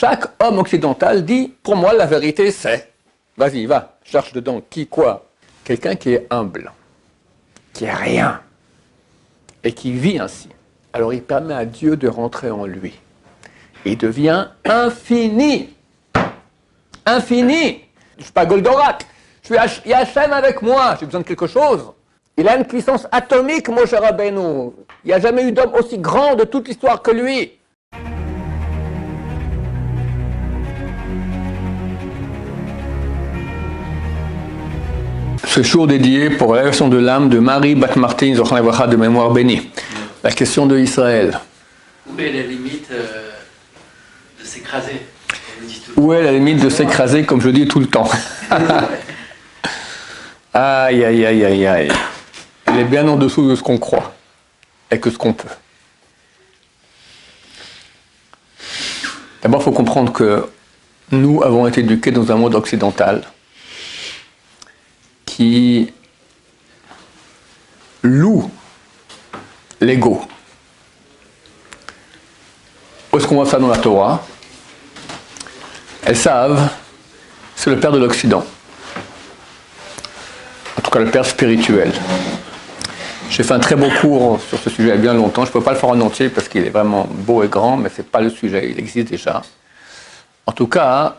chaque homme occidental dit, pour moi, la vérité, c'est... Vas-y, va, cherche dedans. Qui, quoi? Quelqu'un qui est humble, qui est rien, et qui vit ainsi. Alors il permet à Dieu de rentrer en lui. Il devient infini. Infini. Je ne suis pas Goldorak. Il y a Hachem avec moi. J'ai besoin de quelque chose. Il a une puissance atomique, Moshe Rabbeinu. Il n'y a jamais eu d'homme aussi grand de toute l'histoire que lui. Ce jour dédié pour la révélation de l'âme de Marie Bat Martin, de mémoire bénie. La question de Israël. Où est la limite de s'écraser? Où est la limite de s'écraser, comme je dis tout le temps? Aïe, aïe, aïe, aïe, aïe. Il est bien en dessous de ce qu'on croit et que ce qu'on peut. D'abord, il faut comprendre que nous avons été éduqués dans un monde occidental qui loue l'ego. Où est-ce qu'on voit ça dans la Torah? Elles savent, c'est le père de l'Occident. En tout cas, le père spirituel. J'ai fait un très beau cours sur ce sujet il y a bien longtemps. Je ne peux pas le faire en entier parce qu'il est vraiment beau et grand, mais ce n'est pas le sujet, il existe déjà. En tout cas,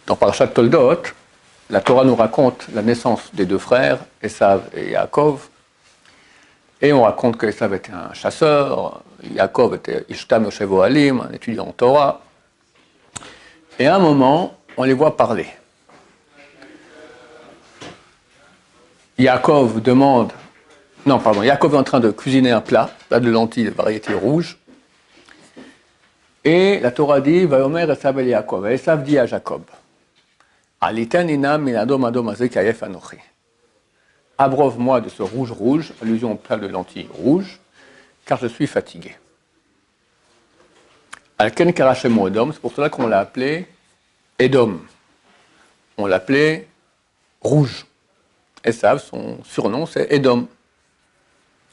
dans Parashat Toldot, la Torah nous raconte la naissance des deux frères, Esav et Yaakov. Et on raconte que Esav était un chasseur, Yaakov était Ishtam Yoshev Ohalim, un étudiant en Torah. Et à un moment, on les voit parler. Yaakov est en train de cuisiner un plat, de lentilles de variété rouge. Et la Torah dit, Vayomer Esav el Yaakov. Et Esav dit à Jacob, abreuve-moi de ce rouge, allusion au plat de lentilles rouges, car je suis fatigué. Alken Karachem Edom, c'est pour cela qu'on l'a appelé Edom. On l'appelait rouge. Esav, son surnom, c'est Edom.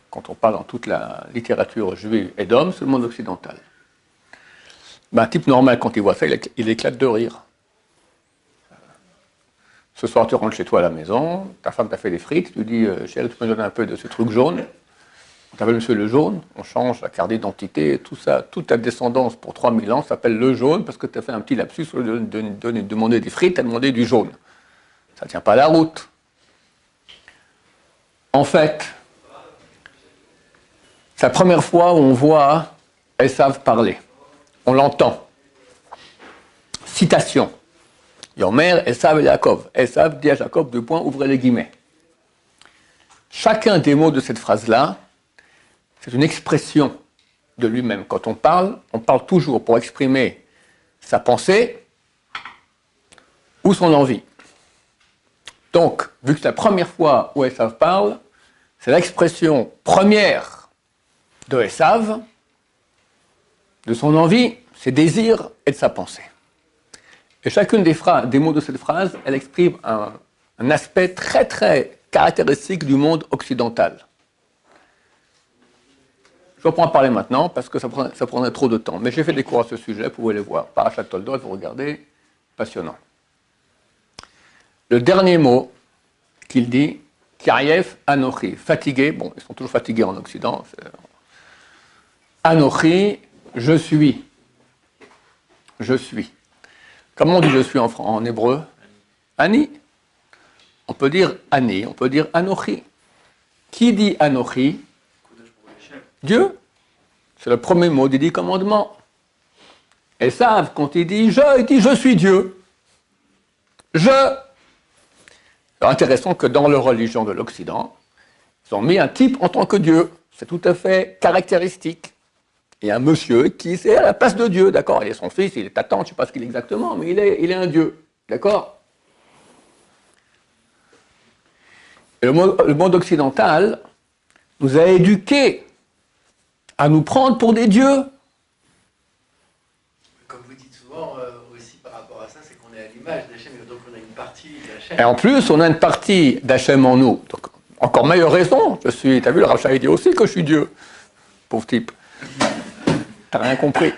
Quand on parle dans toute la littérature juive, Edom, c'est le monde occidental. Un type normal, quand il voit ça, il éclate de rire. Ce soir, tu rentres chez toi à la maison, ta femme t'a fait des frites, tu dis « Chérie, tu peux me donner un peu de ce truc jaune ?» On t'appelle Monsieur le Jaune, on change la carte d'identité, tout ça, toute ta descendance pour 3000 ans s'appelle le Jaune parce que tu as fait un petit lapsus au lieu de demander des frites, tu as demandé du jaune. Ça ne tient pas la route. En fait, c'est la première fois où on voit Esav parler. On l'entend. Citation. Yomer, Esav et Yaakov. Esav dit à Jacob, ouvrez les guillemets. Chacun des mots de cette phrase-là, c'est une expression de lui-même. Quand on parle toujours pour exprimer sa pensée ou son envie. Donc, vu que c'est la première fois où Esav parle, c'est l'expression première de Esav, de son envie, ses désirs et de sa pensée. Et chacune des mots de cette phrase, elle exprime un aspect très très caractéristique du monde occidental. Je ne vais pas en parler maintenant parce que ça prendrait trop de temps. Mais j'ai fait des cours à ce sujet, vous pouvez les voir. Parashat Toldot, vous regardez, passionnant. Le dernier mot qu'il dit, Kyrief Anochi, fatigué, bon, ils sont toujours fatigués en Occident. Anochi, je suis. Je suis. Comment on dit je suis en hébreu? Ani. On peut dire Ani, on peut dire Anochi. Qui dit Anochi? Dieu. C'est le premier mot des 10 commandements. Et Esav, quand il dit je suis Dieu. Je. C'est intéressant que dans leur religion de l'Occident, ils ont mis un type en tant que Dieu. C'est tout à fait caractéristique. Il y a un monsieur qui est à la place de Dieu, d'accord? Il est son fils, il est ta tante, je ne sais pas ce qu'il est exactement, mais il est un Dieu, d'accord? Et le monde occidental nous a éduqués à nous prendre pour des dieux. Comme vous dites souvent aussi par rapport à ça, c'est qu'on est à l'image d'Hachem, donc on a une partie d'Hachem. Et en plus, on a une partie d'Hachem en nous. Donc, encore meilleure raison, t'as vu, le Racha, il dit aussi que je suis Dieu. Pauvre type. T'as rien compris.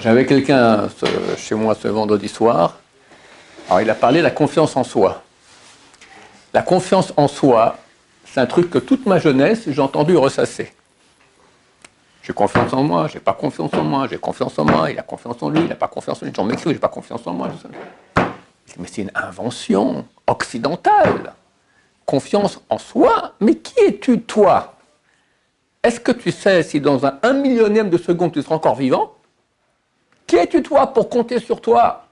J'avais quelqu'un chez moi ce vendredi soir. Alors, il a parlé de la confiance en soi. La confiance en soi, c'est un truc que toute ma jeunesse, j'ai entendu ressasser. J'ai confiance en moi, j'ai pas confiance en moi, j'ai confiance en moi, il a confiance en lui, il n'a pas confiance en lui, j'en m'excuse, j'ai pas confiance en moi. Mais c'est une invention occidentale. Confiance en soi, mais qui es-tu, toi? Est-ce que tu sais si dans un millionième de seconde tu seras encore vivant? Qui es-tu, toi, pour compter sur toi?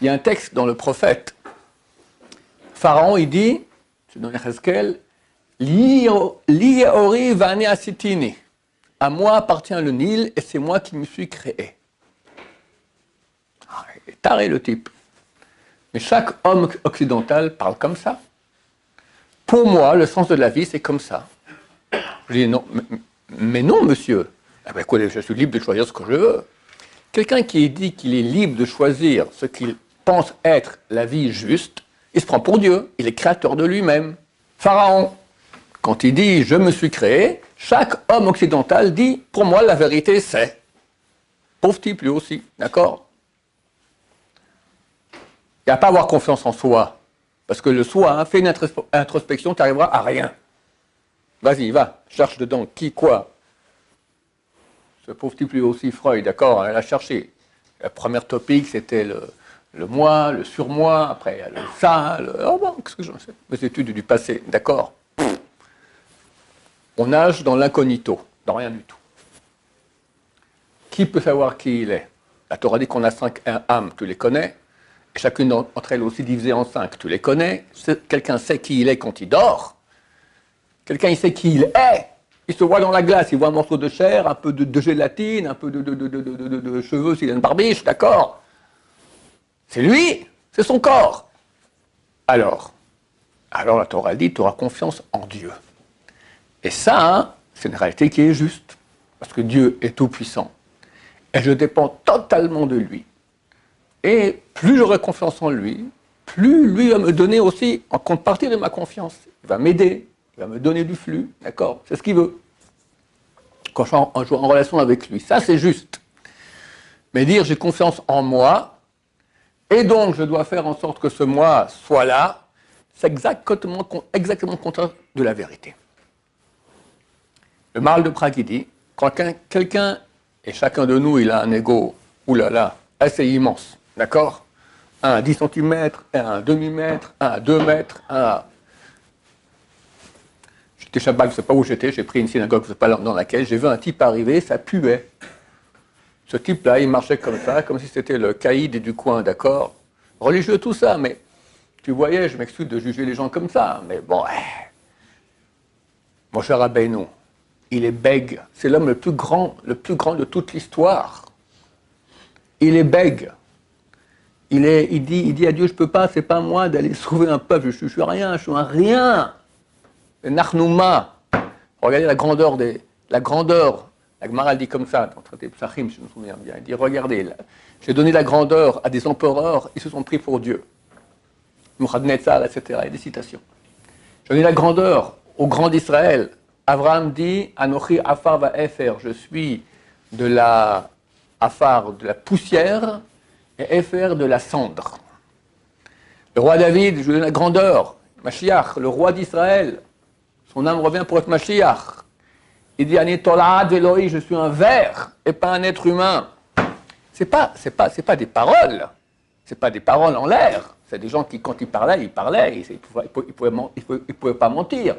Il y a un texte dans le prophète. Pharaon, il dit, c'est dans Yechezkel, Li ori vani asitini. À moi appartient le Nil et c'est moi qui me suis créé. Il est taré le type. Mais chaque homme occidental parle comme ça. Pour moi, le sens de la vie, c'est comme ça. Je dis non, mais non, monsieur. Ah ben, écoutez, je suis libre de choisir ce que je veux. Quelqu'un qui dit qu'il est libre de choisir ce qu'il pense être la vie juste, il se prend pour Dieu. Il est créateur de lui-même. Pharaon, quand il dit « je me suis créé », chaque homme occidental dit « pour moi, la vérité, c'est ». Pauvre type, lui aussi, d'accord? Il n'y a pas à avoir confiance en soi. Parce que le soi, hein, fais une introspection, tu n'arriveras à rien. Vas-y, va, cherche dedans, qui, quoi. Ce pauvre type, lui aussi, Freud, d'accord, elle a cherché. La première topic, c'était le moi, le surmoi, après le ça, oh bon, qu'est-ce que j'en sais? Mes études du passé, d'accord. On nage dans l'incognito, dans rien du tout. Qui peut savoir qui il est? La Torah dit qu'on a 5 âmes, tu les connais. Et chacune d'entre elles aussi divisée en 5, tu les connais. Quelqu'un sait qui il est quand il dort. Quelqu'un, il sait qui il est. Il se voit dans la glace, il voit un morceau de chair, un peu de gélatine, un peu de cheveux s'il a une barbiche, d'accord? C'est lui, c'est son corps. Alors la Torah dit, tu auras confiance en Dieu. Et ça, hein, c'est une réalité qui est juste. Parce que Dieu est tout-puissant. Et je dépends totalement de lui. Et plus j'aurai confiance en lui, plus lui va me donner aussi en contrepartie de ma confiance. Il va m'aider, il va me donner du flux, d'accord? C'est ce qu'il veut. Quand je suis en relation avec lui. Ça, c'est juste. Mais dire j'ai confiance en moi, et donc je dois faire en sorte que ce moi soit là, c'est exactement le contraire de la vérité. Le Maharal de Prague, il dit, quand quelqu'un, et chacun de nous, il a un ego, oulala, assez immense, d'accord? Un à 10 cm, un à 1 demi-mètre, un à 2 mètres, un à... J'étais Shabbat, je ne sais pas où j'étais, j'ai pris une synagogue, je ne sais pas dans laquelle, j'ai vu un type arriver, ça puait. Ce type-là, il marchait comme ça, comme si c'était le caïd du coin, d'accord? Religieux, tout ça, mais tu voyais, je m'excuse de juger les gens comme ça, mais bon, mon cher Rabbeinu, il est bègue, c'est l'homme le plus grand de toute l'histoire. Il est bègue. Il dit à Dieu, je ne peux pas, c'est pas moi d'aller sauver un peuple, je suis rien, je suis un rien. Le Nachnouma. Regardez la grandeur, la Gemara dit comme ça, dans le traité Psachim, je me souviens bien, il dit, regardez, j'ai donné la grandeur à des empereurs, ils se sont pris pour Dieu. Nebuchadnezzar, etc., il y a des citations. J'ai donné la grandeur au grand d'Israël. Abraham dit, Anochi Afar va Efer, je suis de la Afar, de la poussière, et Efer de la cendre. Le roi David, je lui donne la grandeur. Mashiach, le roi d'Israël, son âme revient pour être Mashiach. Il dit, Ani Tolad Eloi, je suis un ver et pas un être humain. C'est pas des paroles. C'est pas des paroles en l'air. C'est des gens qui, quand ils parlaient. Ils pouvaient pas mentir.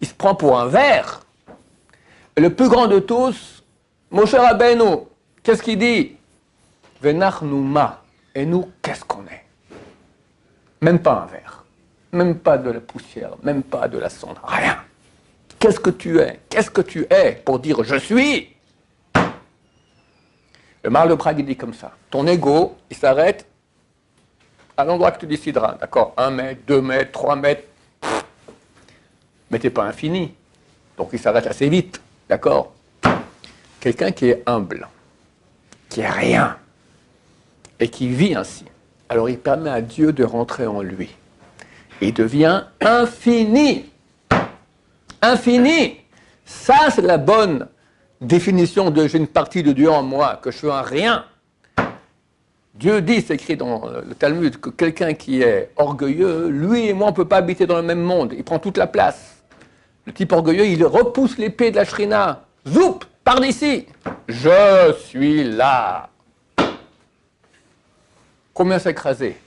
Il se prend pour un ver. Et le plus grand de tous, Moshe Rabbeinu, qu'est-ce qu'il dit? Venachnouma. Et nous, qu'est-ce qu'on est? Même pas un ver. Même pas de la poussière. Même pas de la cendre. Rien. Qu'est-ce que tu es? Qu'est-ce que tu es pour dire je suis? Le Maharal de Prague, il dit comme ça. Ton ego, il s'arrête à l'endroit que tu décideras. D'accord? 1 mètre, 2 mètres, 3 mètres. Mais tu n'es pas infini. Donc il s'arrête assez vite. D'accord? Quelqu'un qui est humble, qui est rien, et qui vit ainsi, alors il permet à Dieu de rentrer en lui. Il devient infini. Infini. Ça, c'est la bonne définition de j'ai une partie de Dieu en moi, que je suis un rien. Dieu dit, c'est écrit dans le Talmud, que quelqu'un qui est orgueilleux, lui et moi, on ne peut pas habiter dans le même monde. Il prend toute la place. Le type orgueilleux, il repousse l'épée de la Shrina. Zoup, pars d'ici. Je suis là. Combien s'écraser?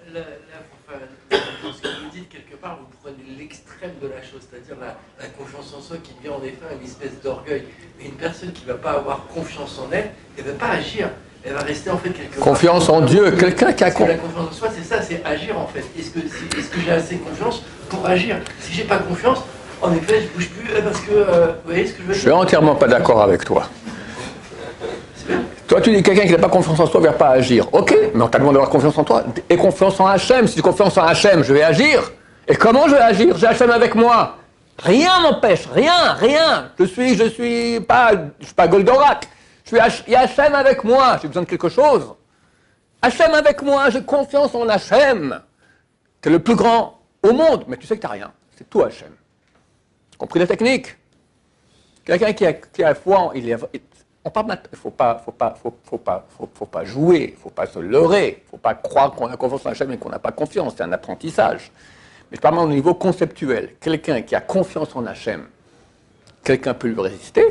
Ce que vous dites quelque part, vous prenez l'extrême de la chose, c'est-à-dire la confiance en soi qui devient en effet une espèce d'orgueil. Mais une personne qui ne va pas avoir confiance en elle, elle ne va pas agir. Elle va rester en fait quelque part. Confiance en Dieu, quelqu'un qui a la confiance en soi, c'est ça, c'est agir en fait. Est-ce que j'ai assez confiance pour agir? Si j'ai pas confiance, en effet, je bouge plus parce que vous voyez ce que je veux dire? Je suis entièrement pas d'accord avec toi. Toi, tu dis quelqu'un qui n'a pas confiance en soi ne va pas agir. Ok, mais on t'a demandé d'avoir confiance en toi. Et confiance en Hachem. Si j'ai confiance en Hachem, je vais agir. Et comment je vais agir? J'ai Hachem avec moi. Rien m'empêche, rien. Je suis pas Goldorak. Il y a Hachem avec moi. J'ai besoin de quelque chose. Hachem avec moi, j'ai confiance en Hachem. Tu es le plus grand au monde, mais tu sais que tu n'as rien. C'est tout Hachem. Compris la technique? Quelqu'un qui a foi, il ne faut pas jouer, il ne faut pas se leurrer, il ne faut pas croire qu'on a confiance en Hachem et qu'on n'a pas confiance, c'est un apprentissage. Mais je parle au niveau conceptuel. Quelqu'un qui a confiance en Hachem, quelqu'un peut lui résister?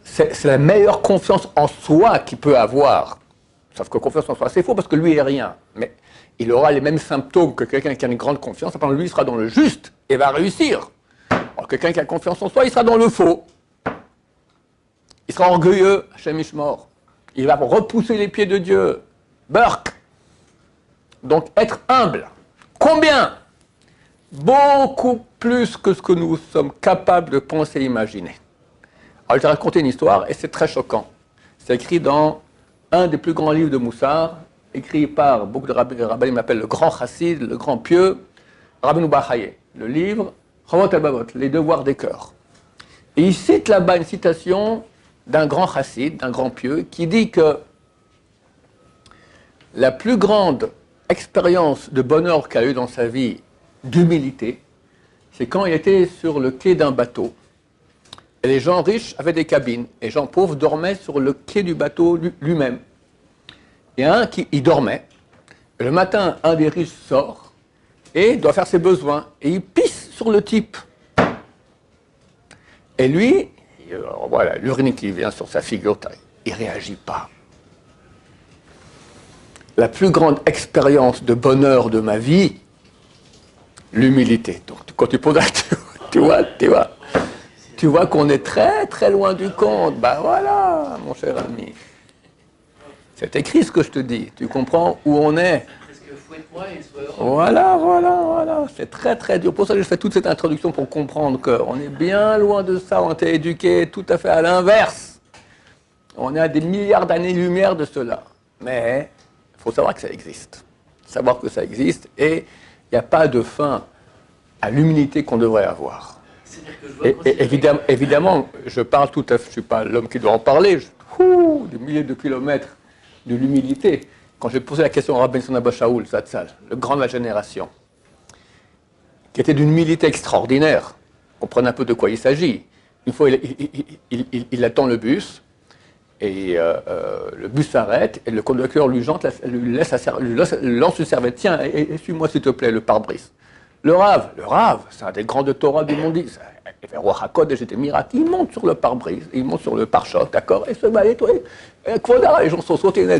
C'est la meilleure confiance en soi qu'il peut avoir. Sauf que confiance en soi, c'est faux parce que lui est rien. Mais il aura les mêmes symptômes que quelqu'un qui a une grande confiance. Après, lui, il sera dans le juste et va réussir. Alors, quelqu'un qui a confiance en soi, il sera dans le faux. Il sera orgueilleux, Hachem Ishmor. Il va repousser les pieds de Dieu. Burk. Donc, être humble. Combien? Beaucoup plus que ce que nous sommes capables de penser et imaginer. Alors, je vais raconter une histoire et c'est très choquant. C'est écrit dans un des plus grands livres de Moussar, écrit par beaucoup de rabbins, m'appelle le grand chassid, le grand pieux, Rabbeinu Bar Hayeh. Le livre, Chavot al-Bavot, les devoirs des cœurs. Et il cite là-bas une citation d'un grand chassid, d'un grand pieux, qui dit que la plus grande expérience de bonheur qu'il a eu dans sa vie, d'humilité, c'est quand il était sur le quai d'un bateau. Et les gens riches avaient des cabines, et les gens pauvres dormaient sur le quai du bateau lui-même. Il y a un qui dormait, et le matin, un des riches sort, et doit faire ses besoins, et il pisse sur le type. Et lui, voilà, l'urine qui vient sur sa figure, il ne réagit pas. La plus grande expérience de bonheur de ma vie, l'humilité. Donc quand tu poses tu vois qu'on est très très loin du compte. Ben voilà, mon cher ami. C'est écrit ce que je te dis. Tu comprends où on est. Voilà. C'est très très dur. Pour ça, je fais toute cette introduction pour comprendre qu'on est bien loin de ça. On a été éduqué tout à fait à l'inverse. On est à des milliards d'années-lumière de cela. Mais il faut savoir que ça existe. Savoir que ça existe et il n'y a pas de fin à l'humilité qu'on devrait avoir. Et évidemment, je parle tout à fait, je ne suis pas l'homme qui doit en parler, des milliers de kilomètres de l'humilité. Quand j'ai posé la question à Rabbi Abba Shaul, Zatzal, le grand de la génération, qui était d'une humilité extraordinaire, comprenez un peu de quoi il s'agit. Une fois, il attend le bus, et le bus s'arrête, et le conducteur lui lance une serviette. Tiens, suis-moi s'il te plaît, le pare-brise. Le Rav, c'est un des grands de Torah du monde. Il fait Roi HaKodesh, j'étais miracle. Il monte sur le pare-brise, il monte sur le pare-choc, d'accord? Et se bat nettoyer. Les gens sont sautés. Mais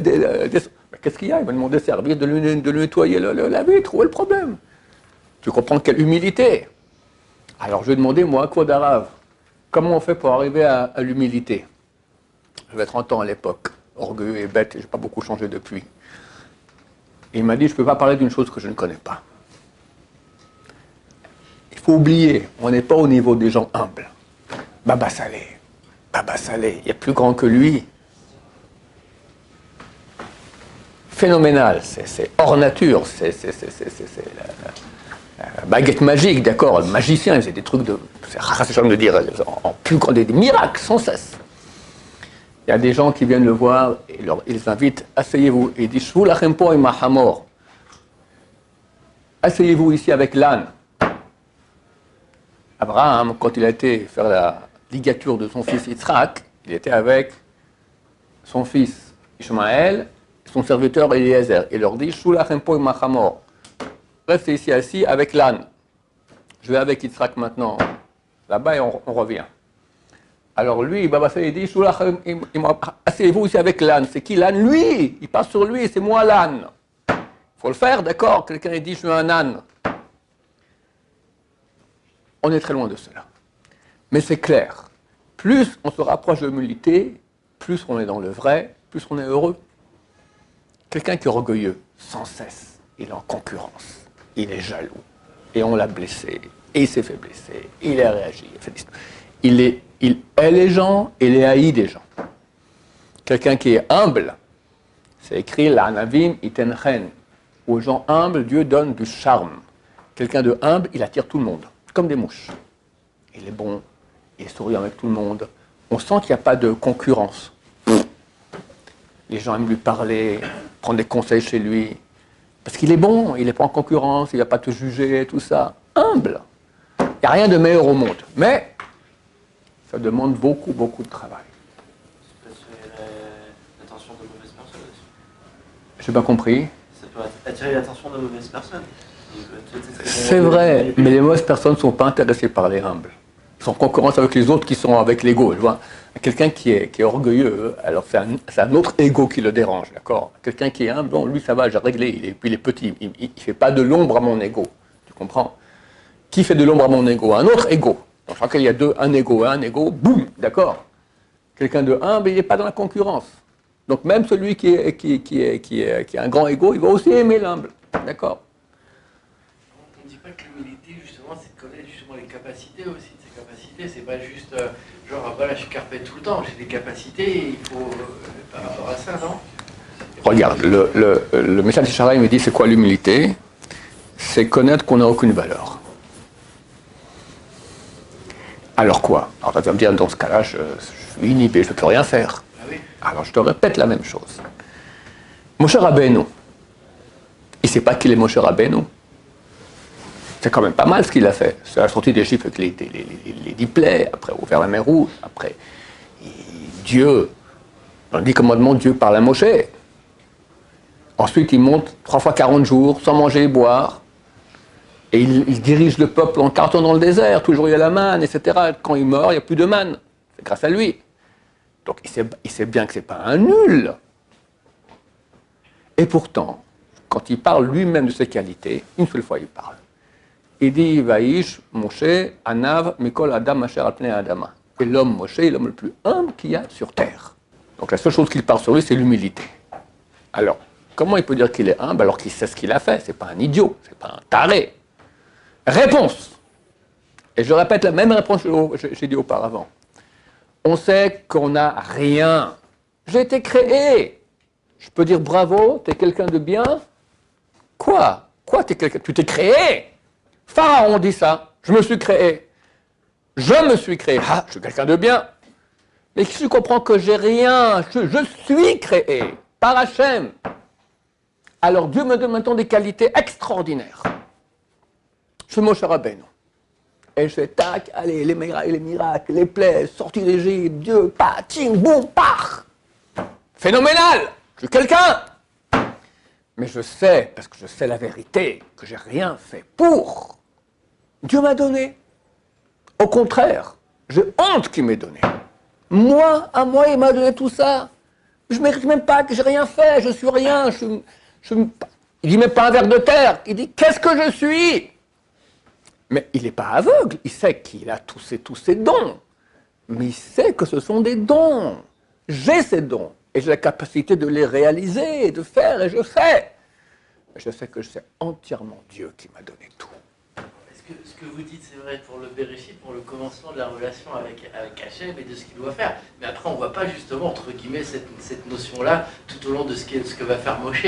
qu'est-ce qu'il y a? Il m'a demandé de servir de lui nettoyer la vitre. Où est le problème? Tu comprends quelle humilité? Alors je lui ai demandé, moi, Rav, comment on fait pour arriver à l'humilité? J'avais 30 ans à l'époque, orgueilleux et bête, et je n'ai pas beaucoup changé depuis. Et il m'a dit, je ne peux pas parler d'une chose que je ne connais pas. Il faut oublier, on n'est pas au niveau des gens humbles. Baba Saleh, il y a plus grand que lui. Phénoménal, c'est hors nature, c'est la baguette magique, d'accord, le magicien, il faisait des trucs de... C'est rare de dire, en plus grand, des miracles sans cesse. Il y a des gens qui viennent le voir, et ils les invitent, asseyez-vous, et ils disent, Shvu lachem po im hamor. Asseyez-vous ici avec l'âne. Abraham, quand il a été faire ligature de son fils Yitzhak, il était avec son fils Ishmaël, son serviteur Eliezer. Il leur dit, Shulachem po machamor. Restez ici assis avec l'âne. Je vais avec Yitzhak maintenant. Là-bas et on revient. Alors lui, Baba Saïd dit, asseyez-vous ici avec l'âne. C'est qui l'âne? Lui! Il passe sur lui, c'est moi l'âne. Il faut le faire, d'accord? Quelqu'un dit, je suis un âne. On est très loin de cela. Mais c'est clair. Plus on se rapproche de l'humilité, plus on est dans le vrai, plus on est heureux. Quelqu'un qui est orgueilleux, sans cesse, il est en concurrence. Il est jaloux. Et on l'a blessé. Et il s'est fait blesser. Il a réagi. Il hait les gens et les haït des gens. Quelqu'un qui est humble, c'est écrit l'anavim itenchen. Aux gens humbles, Dieu donne du charme. Quelqu'un de humble, il attire tout le monde, comme des mouches. Il est bon, il est souriant avec tout le monde. On sent qu'il n'y a pas de concurrence. Les gens aiment lui parler, prendre des conseils chez lui. Parce qu'il est bon, il n'est pas en concurrence, il ne va pas te juger, tout ça. Humble. Il n'y a rien de meilleur au monde. Mais ça demande beaucoup, beaucoup de travail. Ça peut attirer l'attention de mauvaises personnes aussi. Je n'ai pas compris. Ça peut attirer l'attention de mauvaises personnes. C'est vrai, mais les mauvaises personnes ne sont pas intéressées par les humbles. Ils sont en concurrence avec les autres qui sont avec l'ego. Quelqu'un qui est orgueilleux, alors c'est un autre ego qui le dérange, d'accord? Quelqu'un qui est humble, bon, lui ça va, j'ai réglé, puis il est petit, il ne fait pas de l'ombre à mon ego. Tu comprends? Qui fait de l'ombre à mon ego? Un autre ego. Dans chacun, il y a un ego, boum, d'accord? Quelqu'un de humble, il n'est pas dans la concurrence. Donc même celui qui a un grand ego, il va aussi aimer l'humble, d'accord? On ne dit pas que l'humilité, justement, c'est de connaître justement les capacités aussi de ses capacités. C'est pas juste genre, ah, voilà, je suis carpé tout le temps, j'ai des capacités, il faut par rapport à ça, non? Regarde, le message de Shara, il me dit c'est quoi l'humilité? C'est connaître qu'on n'a aucune valeur. Alors quoi? Alors tu vas me dire, dans ce cas-là, je suis inhibé, je ne peux rien faire. Ah oui. Alors je te répète la même chose. Moshe Rabbeinu, il ne sait pas qu'il est Moshe Rabbeinu. C'est quand même pas mal ce qu'il a fait. C'est la sortie d'Égypte avec les 10 plaies, après ouvert la mer Rouge, après Dieu, dans le 10 commandements, Dieu parle à Moshe. Ensuite, il monte 3 fois 40 jours, sans manger et boire. Et il dirige le peuple en 40 ans dans le désert, toujours il y a la manne, etc. Quand il meurt, il n'y a plus de manne. C'est grâce à lui. Donc il sait bien que ce n'est pas un nul. Et pourtant, quand il parle lui-même de ses qualités, une seule fois il parle. Il dit, Vaïsh, Moshe, Anav, Mikol Adam, Asher Alpnei Adama. Et l'homme Moshe est l'homme le plus humble qu'il y a sur terre. Donc la seule chose qu'il parle sur lui, c'est l'humilité. Alors, comment il peut dire qu'il est humble alors qu'il sait ce qu'il a fait? C'est pas un idiot, c'est pas un taré. Réponse. Et je répète la même réponse que j'ai dit auparavant. On sait qu'on n'a rien. J'ai été créé. Je peux dire bravo, tu es quelqu'un de bien? Quoi? Tu t'es créé? Pharaon dit ça. Je me suis créé. Je me suis créé. Ah, je suis quelqu'un de bien. Mais si tu comprends que j'ai rien, je suis créé par Hachem, alors Dieu me donne maintenant des qualités extraordinaires. Je suis Moshe Rabbeinu. Et je fais tac, allez, les miracles, les plaies, sortie d'Égypte, Dieu, pa, ting, boum, pach. Phénoménal. Je suis quelqu'un. Mais je sais, parce que je sais la vérité, que j'ai rien fait pour. Dieu m'a donné. Au contraire, j'ai honte qu'il m'ait donné. Moi, il m'a donné tout ça. Je ne mérite même pas que j'ai rien fait, je suis rien. Il dit même pas un ver de terre, il dit qu'est-ce que je suis? Mais il n'est pas aveugle, il sait qu'il a tous ces dons. Mais il sait que ce sont des dons. J'ai ces dons. Et j'ai la capacité de les réaliser, de faire, et je fais. Mais je sais que c'est entièrement Dieu qui m'a donné tout. Ce que vous dites, c'est vrai pour le Bereshit, pour le commencement de la relation avec Hachem et de ce qu'il doit faire. Mais après, on ne voit pas justement, entre guillemets, cette notion-là tout au long de ce que va faire Moshe.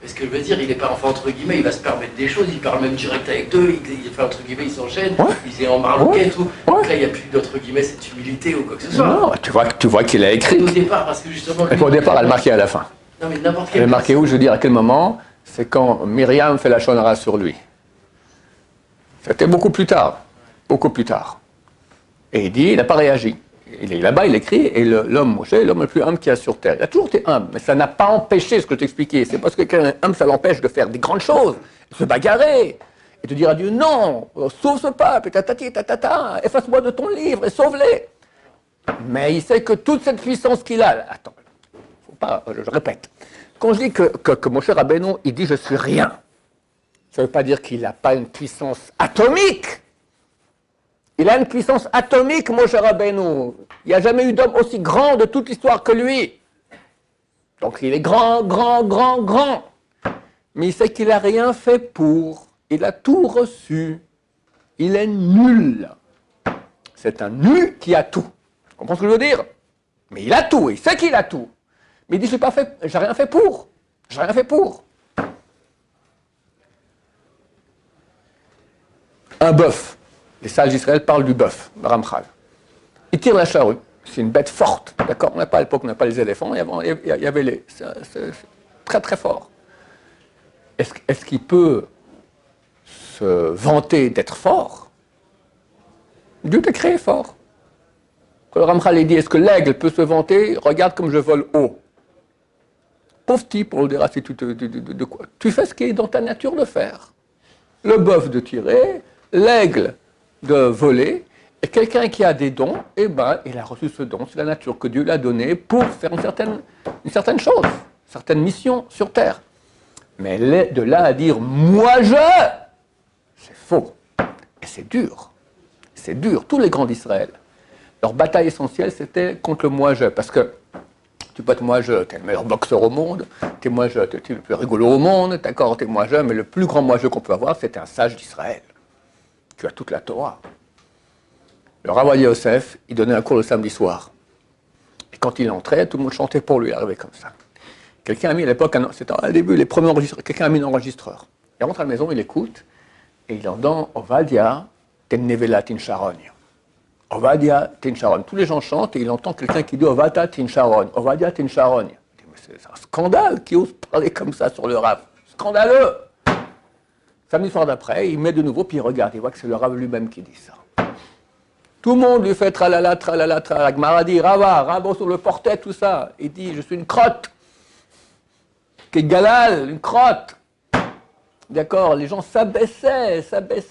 Mais ce que je veux dire, il n'est pas, enfin, entre guillemets, il va se permettre des choses, il parle même direct avec eux, il fait, entre guillemets, il s'enchaîne, il est en marloquet et tout. Donc là, il n'y a plus, d'entre guillemets, cette humilité ou quoi que ce soit. Non, tu vois qu'il a écrit. Au départ, parce que justement... Au départ, elle est marquée à la fin. Non, mais n'importe quel... Elle est marquée où, je veux dire, à quel moment? C'est quand Myriam fait la shonara sur lui. C'était beaucoup plus tard. Beaucoup plus tard. Et il dit, il n'a pas réagi. Il est là-bas, il écrit, et l'homme Moshe est l'homme le plus humble qu'il y a sur terre. Il a toujours été humble, mais ça n'a pas empêché ce que je t'expliquais. C'est parce que quelqu'un est humble, ça l'empêche de faire des grandes choses, de se bagarrer, et de dire à Dieu, non, sauve ce peuple, tatati, tatata, efface-moi de ton livre et sauve-les. Mais il sait que toute cette puissance qu'il a, attends, faut pas, je répète, quand je dis que Moshe Rabbeinu, il dit je suis rien, ça ne veut pas dire qu'il n'a pas une puissance atomique. Il a une puissance atomique, Moshe Rabbeinu. Il n'y a jamais eu d'homme aussi grand de toute l'histoire que lui. Donc il est grand, grand, grand, grand. Mais il sait qu'il n'a rien fait pour. Il a tout reçu. Il est nul. C'est un nul qui a tout. Tu comprends ce que je veux dire? Mais il a tout, il sait qu'il a tout. Mais il dit, j'ai rien fait pour. J'ai rien fait pour. Un bœuf. Les sages d'Israël parlent du bœuf, le Ramchal. Il tire la charrue. C'est une bête forte, d'accord? À l'époque, on n'a pas les éléphants, il y avait les... C'est très très fort. Est-ce qu'il peut se vanter d'être fort? Dieu t'a créé fort. Quand le Ramchal dit, est-ce que l'aigle peut se vanter? Regarde comme je vole haut. Pauvre type, on le dira, si de quoi? Tu fais ce qui est dans ta nature de faire. Le bœuf de tirer, l'aigle de voler, et quelqu'un qui a des dons, eh ben, il a reçu ce don, c'est la nature que Dieu lui a donnée pour faire une certaine chose, une certaine mission sur terre. Mais de là à dire « moi je », c'est faux. Et c'est dur. C'est dur. Tous les grands d'Israël, leur bataille essentielle, c'était contre le « moi je », parce que tu peux être moi je, t'es le meilleur boxeur au monde, t'es moi je, t'es le plus rigolo au monde, d'accord, t'es moi je, mais le plus grand moi je qu'on peut avoir, c'était un sage d'Israël. Tu as toute la Torah. Le Rav Yosef, il donnait un cours le samedi soir. Et quand il entrait, tout le monde chantait pour lui, il arrivait comme ça. Quelqu'un a mis à l'époque, c'était au début, les premiers enregistreurs, quelqu'un a mis un enregistreur. Il rentre à la maison, il écoute, et il entend Ovadia ten nevela tin sharon. Ovadia tin sharon. Tous les gens chantent et il entend quelqu'un qui dit Ovadia tin sharon. Ovadia tin sharon. C'est un scandale qui ose parler comme ça sur le Rav. Scandaleux! Samedi soir d'après, il met de nouveau, puis il regarde, il voit que c'est le Rav lui-même qui dit ça. Tout le monde lui fait tralala, tralala, tralala. Gmara dit, Rava sur le portet, tout ça. Il dit, je suis une crotte. Galal, une crotte. D'accord, les gens s'abaissaient,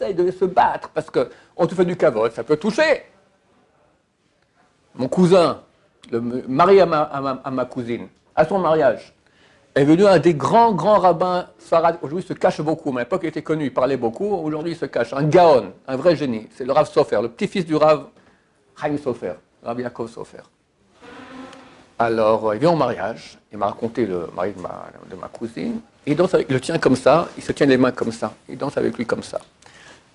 ils devaient se battre, parce qu'on te fait du cavote, ça peut toucher. Mon cousin, marié à ma cousine, à son mariage, est venu un des grands rabbins Sfarad. Aujourd'hui, il se cache beaucoup, mais à l'époque, il était connu, il parlait beaucoup. Aujourd'hui, il se cache. Un Gaon, un vrai génie. C'est le Rav Sofer, le petit-fils du Rav Chaim Sofer, Rav Yaakov Sofer. Alors, il vient au mariage. Il m'a raconté le mari de ma cousine. Il danse avec, il le tient comme ça, il se tient les mains comme ça. Il danse avec lui comme ça.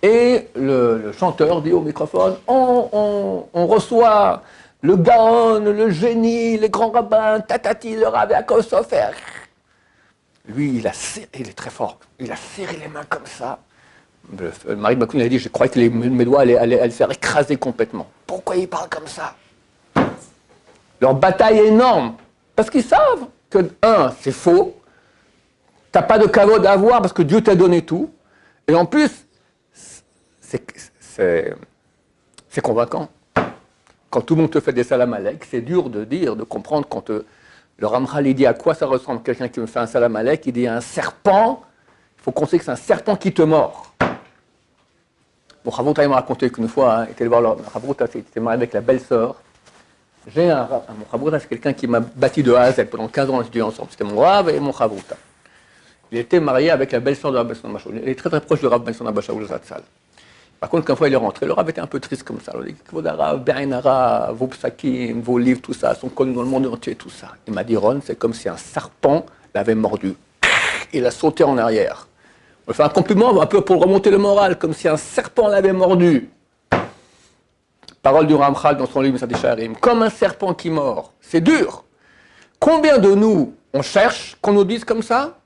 Et le chanteur dit au microphone, on reçoit le Gaon, le génie, les grands rabbins, tatati, le Rav Yaakov Sofer. Lui, il est très fort. Il a serré les mains comme ça. Le mari de ma cousine a dit, je croyais que mes doigts allaient se faire écraser complètement. Pourquoi il parle comme ça? Leur bataille est énorme. Parce qu'ils savent que, c'est faux. Tu n'as pas de kavod à avoir parce que Dieu t'a donné tout. Et en plus, c'est convaincant. Quand tout le monde te fait des salam aleik, c'est dur de comprendre quand le Ramchal, il dit à quoi ça ressemble quelqu'un qui me fait un salam aleik, il dit à un serpent, il faut qu'on sait que c'est un serpent qui te mord. Bon, Ravouta m'a raconté qu'une fois, il était voir Ravouta, il était marié avec la belle-sœur. Mon Ravouta, c'est quelqu'un qui m'a bâti de A à Z. Pendant 15 ans, on étudiait ensemble. C'était mon Rav et mon Ravouta. Il était marié avec la belle-sœur de Rav Ben Shaul. Il est très très proche de Rav Ben Shaul Zatzal. Par contre, quand il est rentré, le Rav était un peu triste comme ça. Il a dit, vos psakim, vos livres, tout ça, sont connus dans le monde entier, tout ça. Il m'a dit, Ron, c'est comme si un serpent l'avait mordu. Il a sauté en arrière. On lui fait un compliment un peu pour remonter le moral, comme si un serpent l'avait mordu. Parole du Ramchal dans son livre Mesad Yesharim. Comme un serpent qui mord. C'est dur. Combien de nous, on cherche qu'on nous dise comme ça?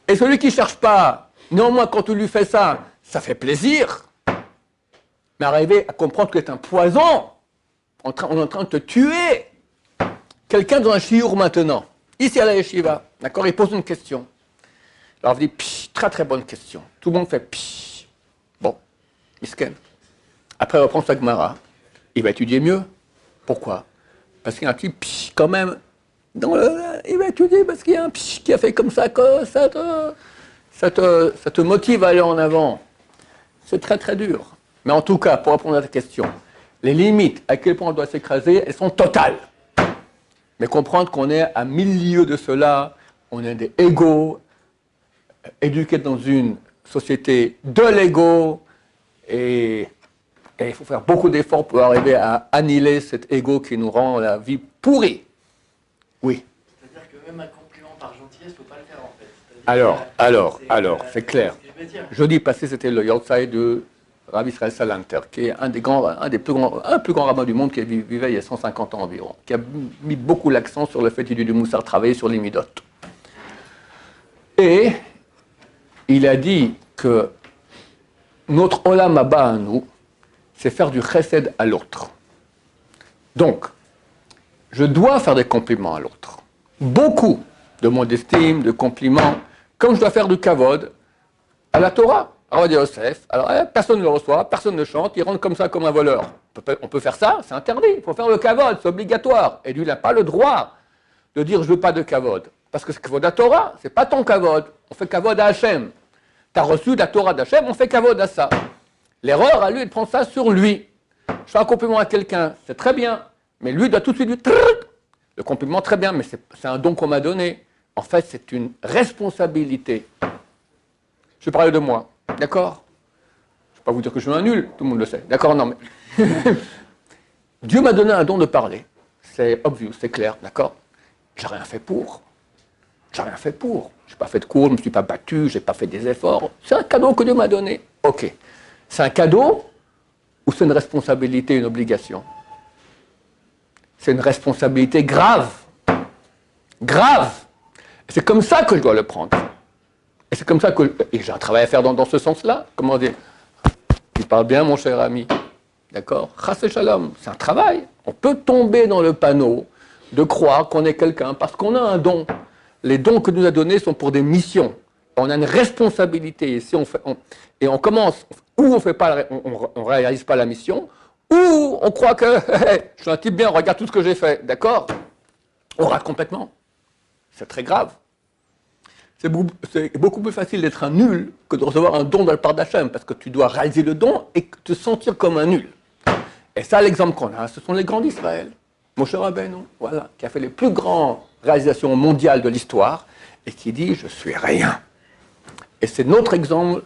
Et celui qui ne cherche pas, néanmoins, quand tu lui fais ça, ça fait plaisir. Mais arriver à comprendre que c'est un poison, on est en train de te tuer. Quelqu'un dans un shiur maintenant, ici à la yeshiva, d'accord, il pose une question. Alors, il dit, très très bonne question. Tout le monde fait, bon, misken. Après, il va prendre sa Gemara. Il va étudier mieux. Pourquoi? Parce qu'il y a un petit psh quand même. Il va étudier parce qu'il y a un psh qui a fait comme ça que ça te motive à aller en avant. C'est très très dur. Mais en tout cas, pour répondre à ta question, les limites à quel point on doit s'écraser, elles sont totales. Mais comprendre qu'on est à 1000 lieues de cela, on est des égaux, éduqués dans une société de l'ego, et il faut faire beaucoup d'efforts pour arriver à annihiler cet ego qui nous rend la vie pourrie. Oui. C'est-à-dire que même un compliment par gentillesse, il ne faut pas le faire en fait. Alors, c'est clair. Jeudi passé, c'était le Yortzeit de Rabbi Israël Salanter, qui est un plus grand rabbin du monde qui vivait il y a 150 ans environ, qui a mis beaucoup l'accent sur le fait d'étudier du Moussar, travailler sur les midot. Et il a dit que notre olam haba à nous, c'est faire du chesed à l'autre. Donc, je dois faire des compliments à l'autre. Beaucoup de mots d'estime, de compliments, comme je dois faire du kavod à la Torah. Alors, Yosef, alors personne ne le reçoit, personne ne chante, il rentre comme ça comme un voleur. On peut faire ça, c'est interdit, il faut faire le kavod, c'est obligatoire. Et lui, il n'a pas le droit de dire je ne veux pas de kavod. Parce que c'est kavod à Torah, c'est pas ton kavod. On fait kavod à Hachem. Tu as reçu la Torah d'Hachem, on fait kavod à ça. L'erreur à lui, il prend ça sur lui. Je fais un compliment à quelqu'un, c'est très bien, mais lui doit tout de suite dire le compliment très bien, mais c'est un don qu'on m'a donné. En fait, c'est une responsabilité. Je vais parler de moi, d'accord? Je ne vais pas vous dire que je suis un nul, tout le monde le sait. D'accord, non, mais Dieu m'a donné un don de parler. C'est obvious, c'est clair, d'accord? J'ai rien fait pour. Je n'ai pas fait de cours, je ne me suis pas battu, je n'ai pas fait des efforts. C'est un cadeau que Dieu m'a donné. Ok. C'est un cadeau ou c'est une responsabilité, une obligation? C'est une responsabilité grave. Grave. Et c'est comme ça que je dois le prendre. Et c'est comme ça que... Et j'ai un travail à faire dans ce sens-là. Comment dire? Tu parles bien, mon cher ami. D'accord? Chas shalom. C'est un travail. On peut tomber dans le panneau de croire qu'on est quelqu'un parce qu'on a un don. Les dons que nous a donnés sont pour des missions. On a une responsabilité. Et si on commence, ou on ne réalise pas la mission, ou on croit que je suis un type bien, regarde tout ce que j'ai fait. D'accord? On rate complètement. C'est très grave. C'est beaucoup plus facile d'être un nul que de recevoir un don de la part d'Hachem, parce que tu dois réaliser le don et te sentir comme un nul. Et ça, l'exemple qu'on a, ce sont les grands d'Israël. Moshe Rabbeinu, voilà, qui a fait les plus grandes réalisations mondiales de l'histoire, et qui dit « je suis rien ». Et c'est notre exemple.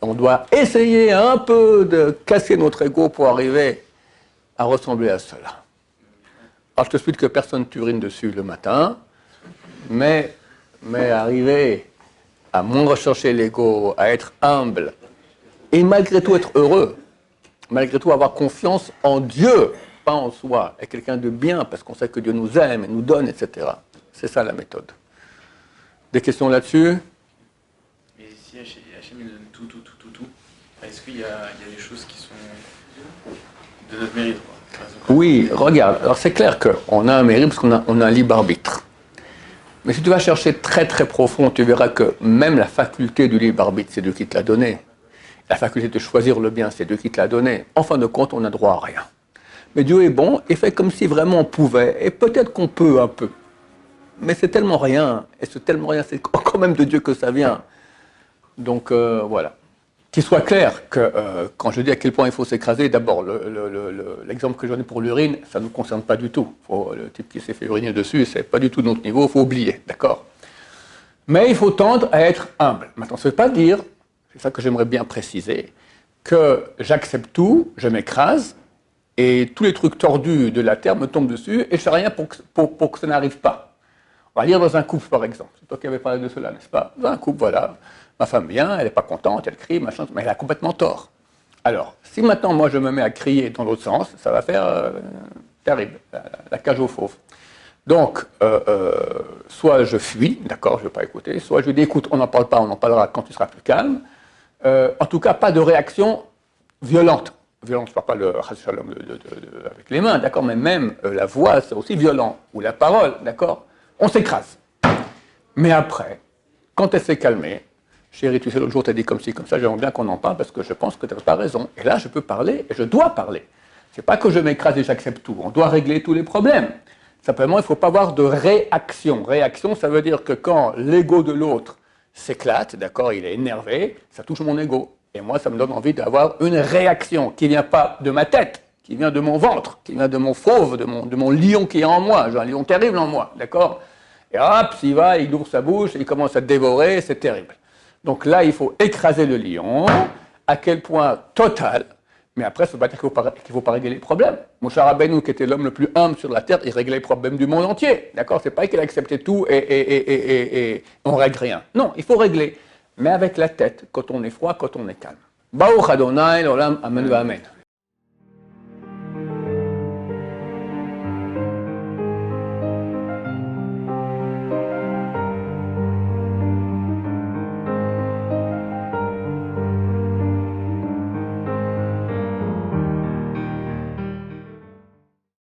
On doit essayer un peu de casser notre ego pour arriver à ressembler à cela. Alors je te explique que personne ne t'urine dessus le matin, mais arriver à moins rechercher l'ego, à être humble, et malgré tout être heureux, malgré tout avoir confiance en Dieu, pas en soi, et quelqu'un de bien, parce qu'on sait que Dieu nous aime et nous donne, etc. C'est ça la méthode. Des questions là-dessus? Mais si Hachem nous donne tout, est-ce qu'il y a des choses qui sont de notre mérite, quoi? Oui, regarde, alors c'est clair qu'on a un mérite parce qu'on a un libre arbitre. Mais si tu vas chercher très très profond, tu verras que même la faculté du libre arbitre, c'est Dieu qui te l'a donné. La faculté de choisir le bien, c'est Dieu qui te l'a donné. En fin de compte, on n'a droit à rien. Mais Dieu est bon et fait comme si vraiment on pouvait, et peut-être qu'on peut un peu. Mais c'est tellement rien, et c'est tellement rien, c'est quand même de Dieu que ça vient. Donc voilà. Qu'il soit clair que quand je dis à quel point il faut s'écraser, d'abord, l'exemple que j'en ai pour l'urine, ça ne nous concerne pas du tout. Le type qui s'est fait uriner dessus, c'est pas du tout notre niveau, il faut oublier, d'accord? Mais il faut tendre à être humble. Maintenant, ça ne veut pas dire, c'est ça que j'aimerais bien préciser, que j'accepte tout, je m'écrase, et tous les trucs tordus de la terre me tombent dessus, et je ne fais rien pour que ça n'arrive pas. On va lire dans un couple, par exemple. C'est toi qui avais parlé de cela, n'est-ce pas? Dans un couple, voilà. Ma femme vient, elle n'est pas contente, elle crie, machin, mais elle a complètement tort. Alors, si maintenant, moi, je me mets à crier dans l'autre sens, ça va faire terrible, la cage aux fauves. Donc, soit je fuis, d'accord, je ne vais pas écouter, soit je lui dis, écoute, on n'en parle pas, on en parlera quand tu seras plus calme. En tout cas, pas de réaction violente. Violente, je ne parle pas le shalom avec les mains, d'accord, mais même la voix, c'est aussi violent, ou la parole, d'accord. On s'écrase. Mais après, quand elle s'est calmée, Chérie, tu sais, l'autre jour, tu as dit comme ci, comme ça, j'aimerais bien qu'on en parle parce que je pense que tu n'as pas raison. Et là, je peux parler et je dois parler. C'est pas que je m'écrase et j'accepte tout. On doit régler tous les problèmes. Simplement, il ne faut pas avoir de réaction. Réaction, ça veut dire que quand l'ego de l'autre s'éclate, d'accord, il est énervé, ça touche mon ego. Et moi, ça me donne envie d'avoir une réaction qui ne vient pas de ma tête, qui vient de mon ventre, qui vient de mon fauve, de mon lion qui est en moi. J'ai un lion terrible en moi, d'accord? Et hop, s'il va, il ouvre sa bouche, il commence à te dévorer, c'est terrible. Donc là, il faut écraser le lion, à quel point total. Mais après, ça ne veut pas dire qu'il ne faut pas régler les problèmes. Moshe Rabbeinu, qui était l'homme le plus humble sur la terre, il réglait les problèmes du monde entier. D'accord? C'est pas qu'il acceptait tout et on ne règle rien. Non, il faut régler. Mais avec la tête, quand on est froid, quand on est calme. Baruch Adonai, l'olam, amen, amen.